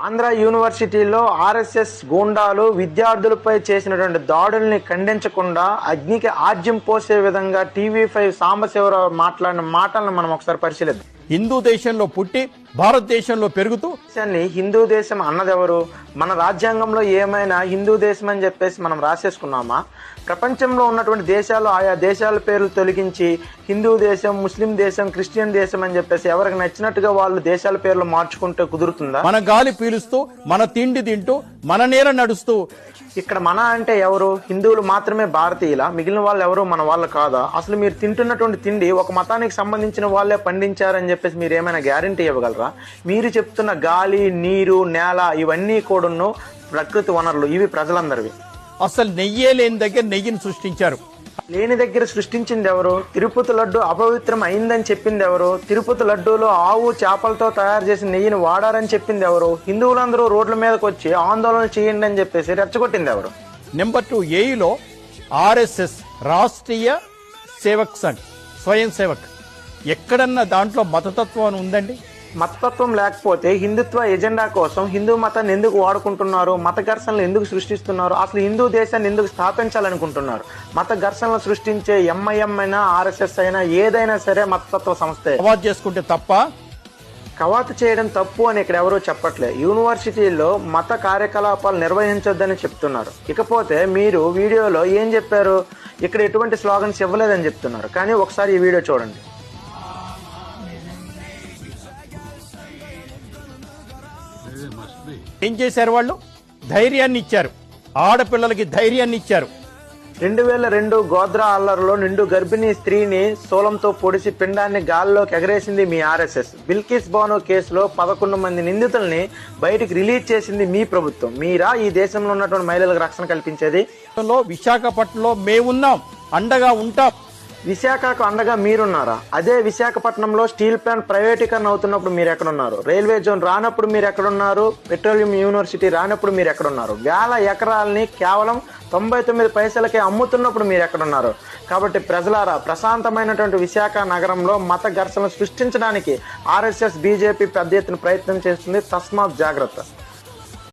ఆంధ్ర యూనివర్సిటీలో ఆర్ఎస్ఎస్ గూండాలు విద్యార్థులపై చేసినటువంటి దాడుల్ని ఖండించకుండా అగ్నికి ఆజ్యం పోసే విధంగా టీవీ5 సాంబశివరావు మాట్లాడిన మాటలను మనం ఒకసారి పరిశీలిద్దాం. హిందూ దేశంలో పుట్టి భారతదేశంలో పెరుగుతూ హిందూ దేశం అన్నదెవరు? మన రాజ్యాంగంలో ఏమైనా హిందూ దేశం అని చెప్పేసి మనం రాసేసుకున్నామా? ప్రపంచంలో ఉన్నటువంటి దేశాలు ఆయా దేశాల పేర్లు తొలగించి హిందూ దేశం, ముస్లిం దేశం, క్రిస్టియన్ దేశం అని చెప్పేసి ఎవరికి నచ్చినట్టుగా వాళ్ళు దేశాల పేర్లు మార్చుకుంటే కుదురుతుందా? మన గాలి పీలుస్తూ, మన తిండి తింటూ, మన నేల నడుస్తూ ఇక్కడ మన అంటే ఎవరు? హిందువులు మాత్రమే భారతీయుల, మిగిలిన వాళ్ళు ఎవరు మన వాళ్ళు కాదా? అసలు మీరు తింటున్నటువంటి తిండి ఒక మతానికి సంబంధించిన వాళ్ళే పండించారని చెప్పేసి మీరు ఏమైనా గ్యారంటీ ఇవ్వగలరా? మీరు చెప్తున్న గాలి, నీరు, నేల ఇవన్నీ కూడాను ప్రకృతి వనరులు, ఇవి ప్రజలందరివి. అసలు నెయ్యే లేని దగ్గర నెయ్యిని సృష్టించారు. లేని దగ్గర సృష్టించింది ఎవరు? తిరుపతి లడ్డు అపవిత్రం అయిందని చెప్పింది ఎవరు? తిరుపతి లడ్డూలో ఆవు చేపలతో తయారు చేసిన నెయ్యిని వాడారని చెప్పింది ఎవరు? హిందువులందరూ రోడ్ల మీదకి వచ్చి ఆందోళన చేయండి అని చెప్పేసి రెచ్చగొట్టింది ఎవరు? నెంబర్ 2 ఏఈలో ఆర్ఎస్ఎస్ రాష్ట్రీయ సేవక్ సంఘ్, స్వయం సేవక్, ఎక్కడన్నా దాంట్లో మతతత్వం ఉందండి? మతతత్వం లేకపోతే హిందుత్వ ఎజెండా కోసం హిందూ మతాన్ని ఎందుకు వాడుకుంటున్నారు? మత ఘర్షణలు ఎందుకు సృష్టిస్తున్నారు? అసలు హిందూ దేశాన్ని ఎందుకు స్థాపించాలనుకుంటున్నారు? మత ఘర్షణలు సృష్టించే ఎంఐఎం అయినా ఆర్ఎస్ఎస్ అయినా ఏదైనా సరే మతతత్వ సంస్థే. అవాజ్ చేసుకుంటే తప్ప? కవాతు చేయడం తప్పు అని ఇక్కడ ఎవరూ చెప్పట్లే. యూనివర్సిటీల్లో మత కార్యకలాపాలు నిర్వహించొద్దని చెప్తున్నారు. ఇకపోతే మీరు వీడియోలో ఏం చెప్పారు? ఇక్కడ ఎటువంటి స్లోగన్స్ ఇవ్వలేదని చెప్తున్నారు. కానీ ఒకసారి ఈ వీడియో చూడండి. ఏం చేశారు? వాళ్ళు ధైర్యాన్ని ఇచ్చారు, ఆడపిల్లలకి ధైర్యాన్ని ఇచ్చారు. 2002 గోద్రా అల్లర్లో నిండు గర్భిణీ స్త్రీని శూలంతో పొడిచి పిండాన్ని గాల్లోకి ఎగరేసింది మీ ఆర్ఎస్ఎస్. బిల్కిస్ బానో కేసులో 11 మంది నిందితుల్ని బయటికి రిలీజ్ చేసింది మీ ప్రభుత్వం. మీరా ఈ దేశంలో ఉన్నటువంటి మహిళలకు రక్షణ కల్పించేది? విశాఖపట్నంలో మేమున్నాం, అండగా ఉంటాం. విశాఖకు అండగా మీరున్నారా? అదే విశాఖపట్నంలో స్టీల్ ప్లాంట్ ప్రైవేటీకరణ అవుతున్నప్పుడు మీరు ఎక్కడున్నారు? రైల్వే జోన్ రానప్పుడు మీరు ఎక్కడున్నారు? పెట్రోలియం యూనివర్సిటీ రానప్పుడు మీరు ఎక్కడున్నారు? వేల ఎకరాలని కేవలం 99 పైసలకే అమ్ముతున్నప్పుడు మీరు ఎక్కడున్నారు? కాబట్టి ప్రజలారా, ప్రశాంతమైనటువంటి విశాఖ నగరంలో మత ఘర్షణలు సృష్టించడానికి ఆర్ఎస్ఎస్, బీజేపీ పెద్ద ఎత్తున ప్రయత్నం చేస్తుంది. తస్మాత్ జాగ్రత్త.